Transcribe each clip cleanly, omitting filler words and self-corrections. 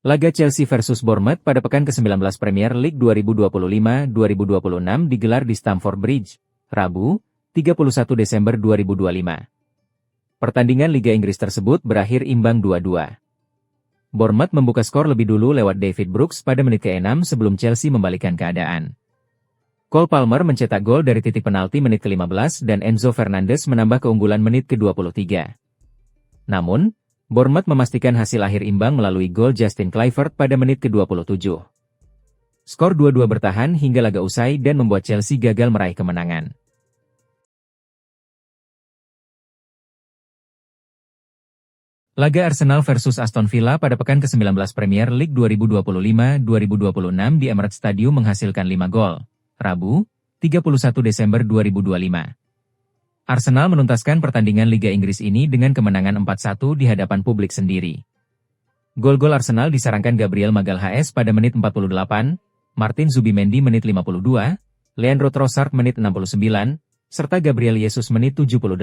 Laga Chelsea versus Bournemouth pada pekan ke-19 Premier League 2025-2026 digelar di Stamford Bridge, Rabu, 31 Desember 2025. Pertandingan Liga Inggris tersebut berakhir imbang 2-2. Bournemouth membuka skor lebih dulu lewat David Brooks pada menit ke-6 sebelum Chelsea membalikkan keadaan. Cole Palmer mencetak gol dari titik penalti menit ke-15 dan Enzo Fernandez menambah keunggulan menit ke-23. Namun, Bournemouth memastikan hasil akhir imbang melalui gol Justin Kluivert pada menit ke-27. Skor 2-2 bertahan hingga laga usai dan membuat Chelsea gagal meraih kemenangan. Laga Arsenal versus Aston Villa pada pekan ke-19 Premier League 2025-2026 di Emirates Stadium menghasilkan 5 gol. Rabu, 31 Desember 2025. Arsenal menuntaskan pertandingan Liga Inggris ini dengan kemenangan 4-1 di hadapan publik sendiri. Gol-gol Arsenal disarankan Gabriel Magalhaes pada menit 48, Martin Zubimendi menit 52, Leandro Trossard menit 69, serta Gabriel Jesus menit 78.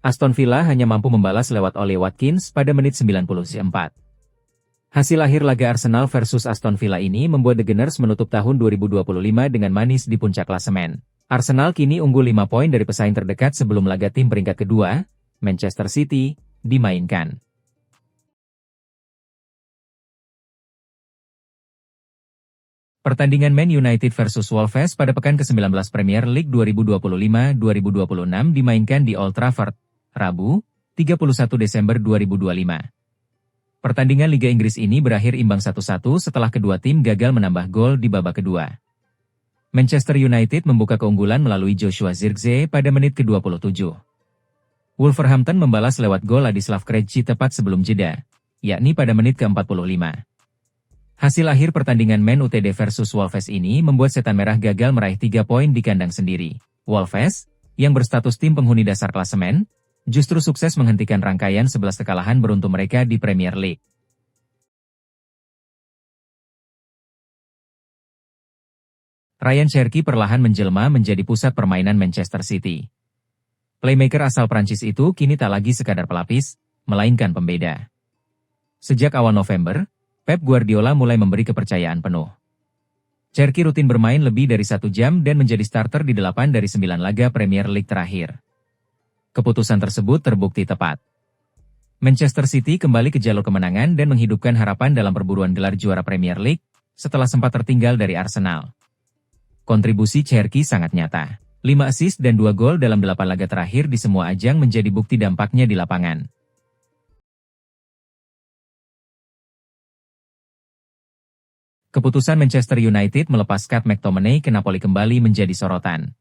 Aston Villa hanya mampu membalas lewat Ollie Watkins pada menit 94. Hasil akhir laga Arsenal versus Aston Villa ini membuat The Gunners menutup tahun 2025 dengan manis di puncak klasemen. Arsenal kini unggul 5 poin dari pesaing terdekat sebelum laga tim peringkat kedua, Manchester City, dimainkan. Pertandingan Man United versus Wolves pada pekan ke-19 Premier League 2025-2026 dimainkan di Old Trafford, Rabu, 31 Desember 2025. Pertandingan Liga Inggris ini berakhir imbang 1-1 setelah kedua tim gagal menambah gol di babak kedua. Manchester United membuka keunggulan melalui Joshua Zirkzee pada menit ke-27. Wolverhampton membalas lewat gol Ladislav Krejci tepat sebelum jeda, yakni pada menit ke-45. Hasil akhir pertandingan Man United versus Wolves ini membuat Setan Merah gagal meraih 3 poin di kandang sendiri. Wolves, yang berstatus tim penghuni dasar klasemen, justru sukses menghentikan rangkaian 11 kekalahan beruntun mereka di Premier League. Ryan Cherki perlahan menjelma menjadi pusat permainan Manchester City. Playmaker asal Prancis itu kini tak lagi sekadar pelapis, melainkan pembeda. Sejak awal November, Pep Guardiola mulai memberi kepercayaan penuh. Cherki rutin bermain lebih dari 1 jam dan menjadi starter di 8 dari 9 laga Premier League terakhir. Keputusan tersebut terbukti tepat. Manchester City kembali ke jalur kemenangan dan menghidupkan harapan dalam perburuan gelar juara Premier League, setelah sempat tertinggal dari Arsenal. Kontribusi Cherki sangat nyata. 5 assist dan 2 gol dalam 8 laga terakhir di semua ajang menjadi bukti dampaknya di lapangan. Keputusan Manchester United melepas Scott McTominay ke Napoli kembali menjadi sorotan.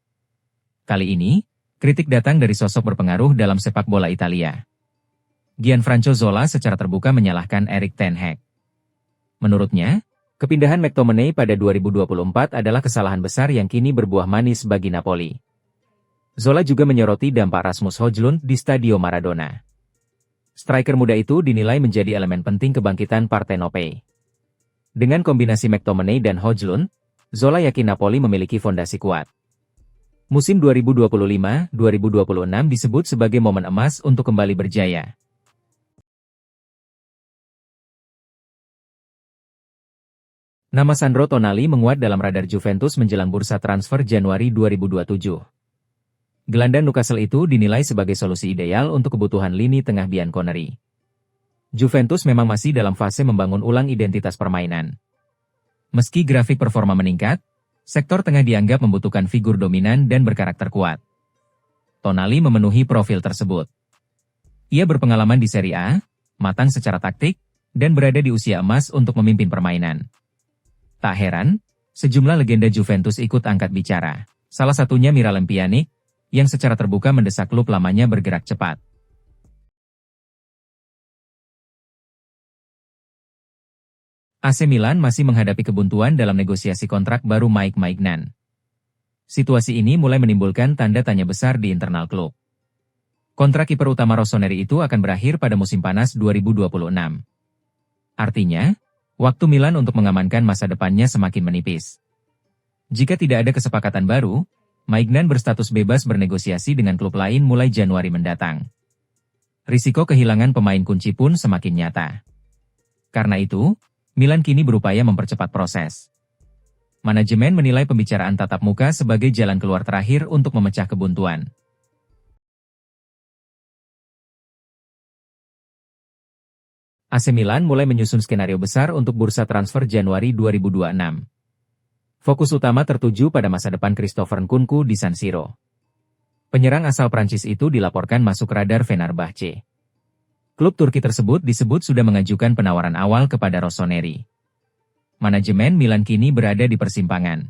Kali ini, kritik datang dari sosok berpengaruh dalam sepak bola Italia. Gianfranco Zola secara terbuka menyalahkan Erik ten Hag. Menurutnya, kepindahan McTominay pada 2024 adalah kesalahan besar yang kini berbuah manis bagi Napoli. Zola juga menyoroti dampak Rasmus Højlund di Stadio Maradona. Striker muda itu dinilai menjadi elemen penting kebangkitan Partenope. Dengan kombinasi McTominay dan Højlund, Zola yakin Napoli memiliki fondasi kuat. Musim 2025-2026 disebut sebagai momen emas untuk kembali berjaya. Nama Sandro Tonali menguat dalam radar Juventus menjelang bursa transfer Januari 2027. Gelandang Newcastle itu dinilai sebagai solusi ideal untuk kebutuhan lini tengah bianconeri. Juventus memang masih dalam fase membangun ulang identitas permainan. Meski grafik performa meningkat, sektor tengah dianggap membutuhkan figur dominan dan berkarakter kuat. Tonali memenuhi profil tersebut. Ia berpengalaman di Serie A, matang secara taktik, dan berada di usia emas untuk memimpin permainan. Tak heran, sejumlah legenda Juventus ikut angkat bicara. Salah satunya Miralem Pjanic, yang secara terbuka mendesak klub lamanya bergerak cepat. AC Milan masih menghadapi kebuntuan dalam negosiasi kontrak baru Mike Maignan. Situasi ini mulai menimbulkan tanda tanya besar di internal klub. Kontrak kiper utama Rossoneri itu akan berakhir pada musim panas 2026. Artinya, waktu Milan untuk mengamankan masa depannya semakin menipis. Jika tidak ada kesepakatan baru, Maignan berstatus bebas bernegosiasi dengan klub lain mulai Januari mendatang. Risiko kehilangan pemain kunci pun semakin nyata. Karena itu, Milan kini berupaya mempercepat proses. Manajemen menilai pembicaraan tatap muka sebagai jalan keluar terakhir untuk memecah kebuntuan. AC Milan mulai menyusun skenario besar untuk bursa transfer Januari 2026. Fokus utama tertuju pada masa depan Christopher Nkunku di San Siro. Penyerang asal Prancis itu dilaporkan masuk radar Fenerbahce. Klub Turki tersebut disebut sudah mengajukan penawaran awal kepada Rossoneri. Manajemen Milan kini berada di persimpangan.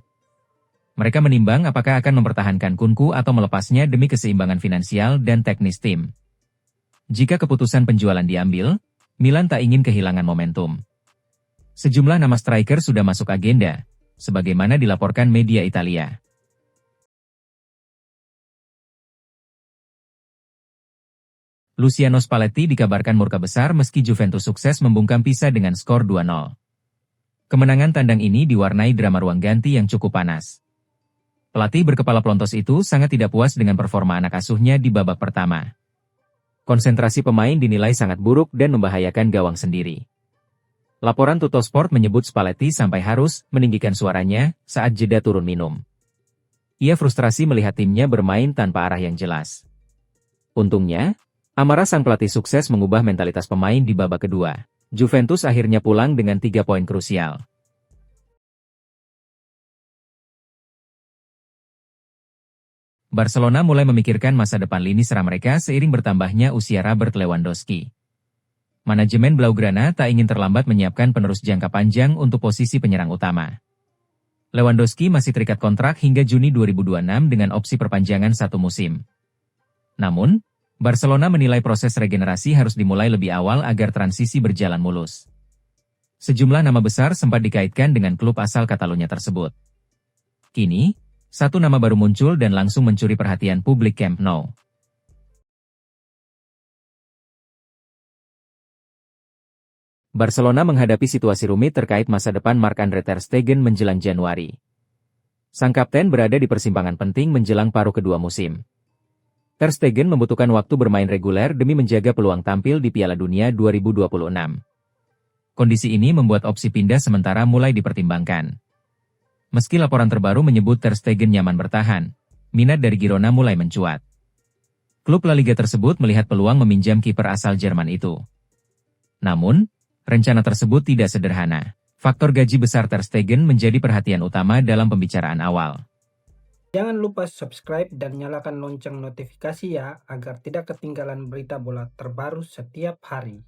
Mereka menimbang apakah akan mempertahankan Nkunku atau melepasnya demi keseimbangan finansial dan teknis tim. Jika keputusan penjualan diambil, Milan tak ingin kehilangan momentum. Sejumlah nama striker sudah masuk agenda, sebagaimana dilaporkan media Italia. Luciano Spalletti dikabarkan murka besar meski Juventus sukses membungkam Pisa dengan skor 2-0. Kemenangan tandang ini diwarnai drama ruang ganti yang cukup panas. Pelatih berkepala plontos itu sangat tidak puas dengan performa anak asuhnya di babak pertama. Konsentrasi pemain dinilai sangat buruk dan membahayakan gawang sendiri. Laporan Tuttosport menyebut Spalletti sampai harus meninggikan suaranya saat jeda turun minum. Ia frustrasi melihat timnya bermain tanpa arah yang jelas. Untungnya, amarah sang pelatih sukses mengubah mentalitas pemain di babak kedua. Juventus akhirnya pulang dengan 3 poin krusial. Barcelona mulai memikirkan masa depan lini serang mereka seiring bertambahnya usia Robert Lewandowski. Manajemen Blaugrana tak ingin terlambat menyiapkan penerus jangka panjang untuk posisi penyerang utama. Lewandowski masih terikat kontrak hingga Juni 2026 dengan opsi perpanjangan 1 musim. Namun, Barcelona menilai proses regenerasi harus dimulai lebih awal agar transisi berjalan mulus. Sejumlah nama besar sempat dikaitkan dengan klub asal Catalunya tersebut. Kini, satu nama baru muncul dan langsung mencuri perhatian publik Camp Nou. Barcelona menghadapi situasi rumit terkait masa depan Marc-Andre ter Stegen menjelang Januari. Sang kapten berada di persimpangan penting menjelang paruh kedua musim. Ter Stegen membutuhkan waktu bermain reguler demi menjaga peluang tampil di Piala Dunia 2026. Kondisi ini membuat opsi pindah sementara mulai dipertimbangkan. Meski laporan terbaru menyebut Ter Stegen nyaman bertahan, minat dari Girona mulai mencuat. Klub La Liga tersebut melihat peluang meminjam kiper asal Jerman itu. Namun, rencana tersebut tidak sederhana. Faktor gaji besar Ter Stegen menjadi perhatian utama dalam pembicaraan awal. Jangan lupa subscribe dan nyalakan lonceng notifikasi ya, agar tidak ketinggalan berita bola terbaru setiap hari.